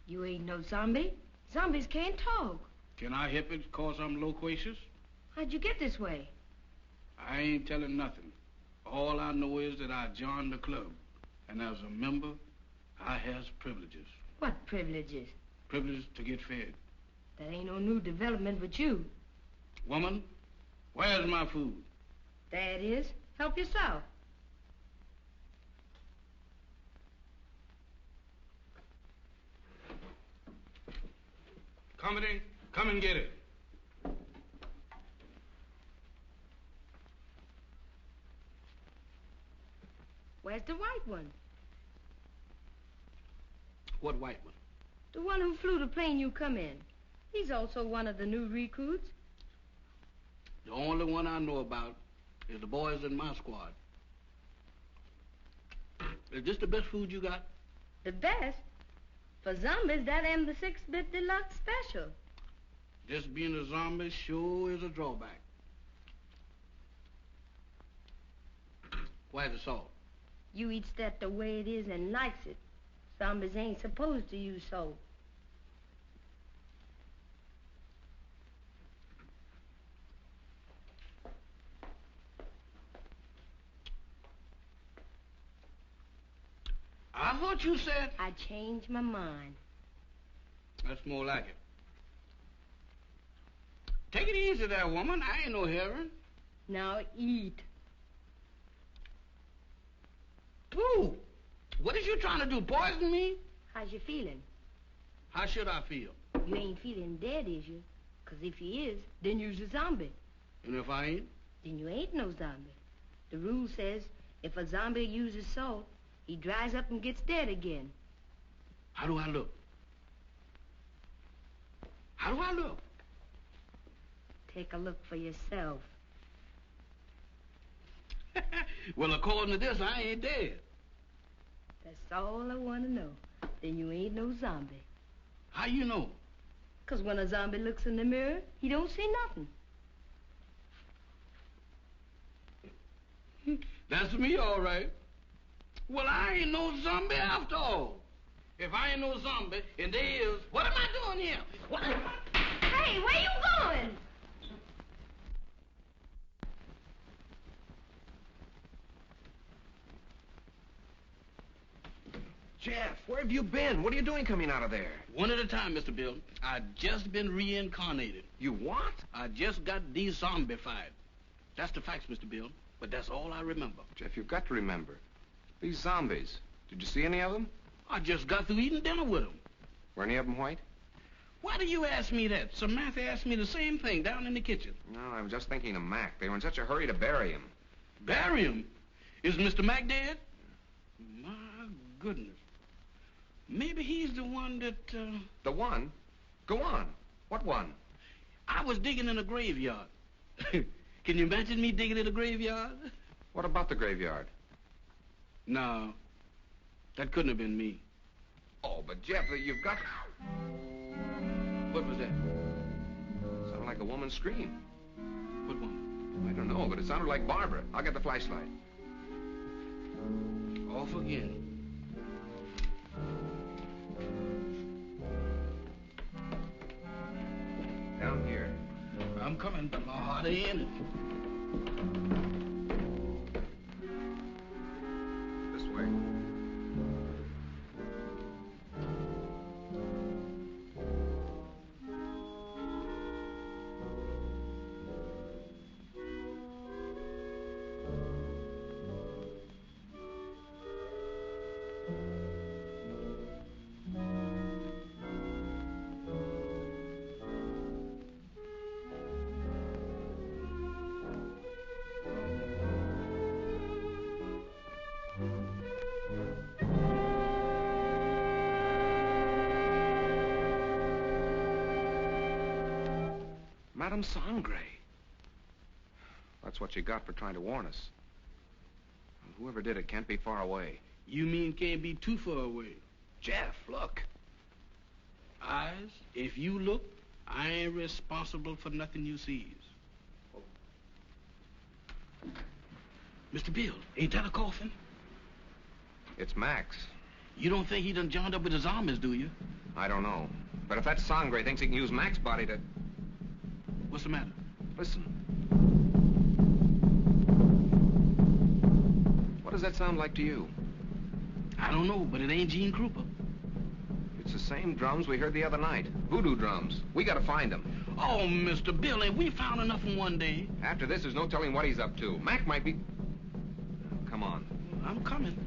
You ain't no zombie. Zombies can't talk. Can I help it 'cause I'm loquacious? How'd you get this way? I ain't telling nothing. All I know is that I joined the club. And as a member, I has privileges. What privileges? Privilege to get fed. That ain't no new development with you. Woman, where's my food? There it is. Help yourself. Company, come and get it. Where's the white one? What white one? The one who flew the plane you come in. He's also one of the new recruits. The only one I know about is the boys in my squad. Is this the best food you got? The best? For zombies, that am the 6-bit deluxe special. Just being a zombie sure is a drawback. Where's the salt? You eats that the way it is and likes it. Zombies ain't supposed to use salt. I thought you said... I changed my mind. That's more like it. Take it easy there, woman. I ain't no heroin. Now eat. Pooh! What is you trying to do, poison me? How's you feeling? How should I feel? You ain't feeling dead, is you? 'Cause if you is, then you's a zombie. And if I ain't? Then you ain't no zombie. The rule says if a zombie uses salt, he dries up and gets dead again. How do I look? How do I look? Take a look for yourself. Well, according to this, I ain't dead. That's all I want to know. Then you ain't no zombie. How you know? 'Cause when a zombie looks in the mirror, he don't see nothing. That's me, all right. Well, I ain't no zombie after all. If I ain't no zombie, and there is, what am I doing here? What am I... Hey, where you going? Jeff, where have you been? What are you doing coming out of there? One at a time, Mr. Bill. I just been reincarnated. You what? I just got de-zombified. That's the facts, Mr. Bill. But that's all I remember. Jeff, you've got to remember. These zombies. Did you see any of them? I just got through eating dinner with them. Were any of them white? Why do you ask me that? Samantha asked me the same thing down in the kitchen. No, I was just thinking of Mac. They were in such a hurry to bury him. Bury him? Is Mr. Mac dead? My goodness. Maybe he's the one that, The one? Go on. What one? I was digging in a graveyard. Can you imagine me digging in a graveyard? What about the graveyard? No. That couldn't have been me. Oh, but Jeff, you've got... What was that? Sounded like a woman's scream. What one? I don't know, but it sounded like Barbara. I'll get the flashlight. Off again. Down here. I'm coming, but my heart ain't in it. This way. Madame Sangre. That's what you got for trying to warn us. Whoever did it can't be far away. You mean can't be too far away? Jeff, look. Eyes, if you look, I ain't responsible for nothing you sees. Mr. Bill, ain't that a coffin? It's Max. You don't think he done joined up with the zombies, do you? I don't know. But if that Sangre thinks he can use Max's body to... What's the matter? Listen. What does that sound like to you? I don't know, but it ain't Gene Krupa. It's the same drums we heard the other night. Voodoo drums. We gotta find them. Oh, Mr. Bill, ain't we found enough in one day? After this, there's no telling what he's up to. Mac might be... Come on. I'm coming.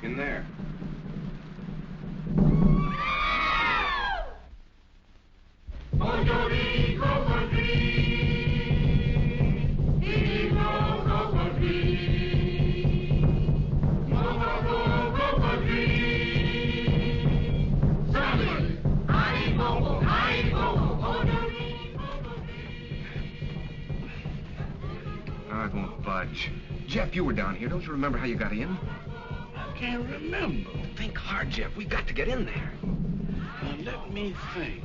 In there. It won't fudge. Jeff, you were down here. Don't you remember how you got in? I can't remember. Think hard, Jeff. We got to get in there. Now, let me think.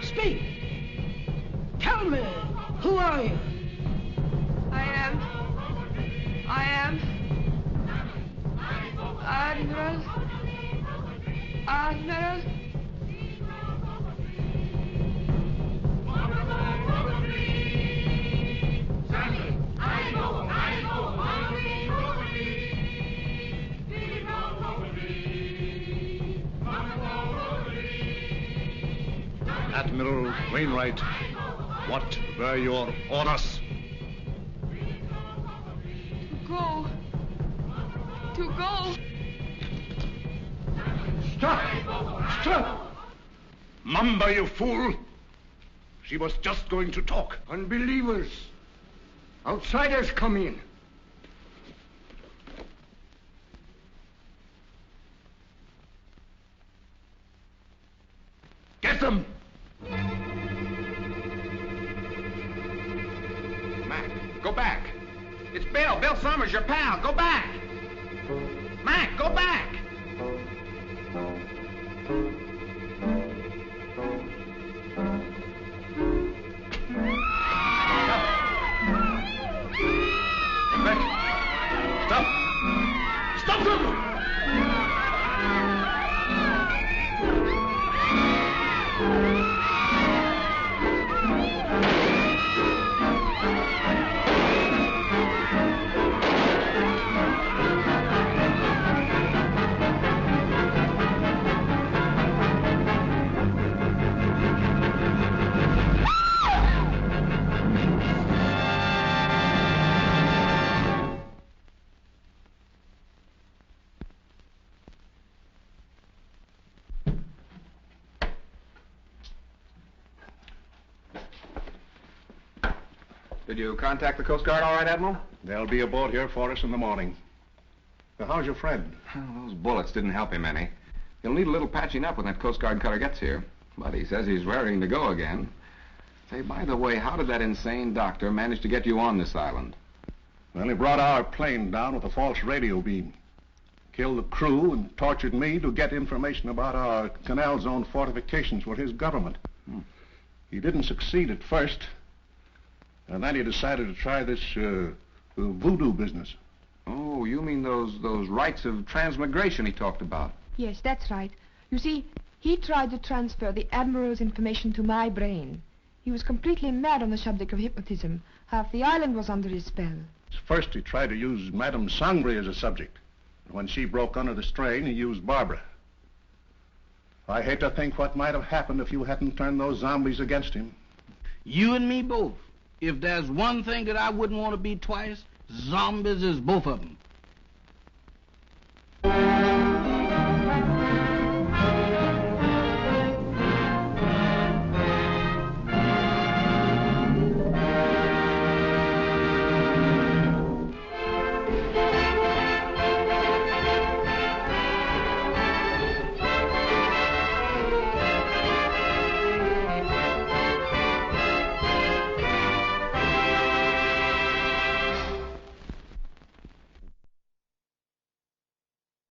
Speak. Tell me, who are you? I am Admiral. Admiral Wainwright, what were your orders? To go. Stop! Stop! Mamba, you fool! She was just going to talk. Unbelievers. Outsiders come in. Get them! Mac, go back. It's Bill. Bill Summers, your pal. Go back. Mac, go back. Stop! Stop them! Did you contact the Coast Guard all right, Admiral? They'll be aboard here for us in the morning. Now, how's your friend? Well, those bullets didn't help him any. He'll need a little patching up when that Coast Guard cutter gets here. But he says he's raring to go again. Say, by the way, how did that insane doctor manage to get you on this island? Well, he brought our plane down with a false radio beam. Killed the crew and tortured me to get information about our Canal Zone fortifications for his government. He didn't succeed at first. And then he decided to try this voodoo business. Oh, you mean those rights of transmigration he talked about? Yes, that's right. You see, he tried to transfer the Admiral's information to my brain. He was completely mad on the subject of hypnotism. Half the island was under his spell. First, he tried to use Madame Sangre as a subject. When she broke under the strain, he used Barbara. I hate to think what might have happened if you hadn't turned those zombies against him. You and me both. If there's one thing that I wouldn't want to be twice, zombies is both of them.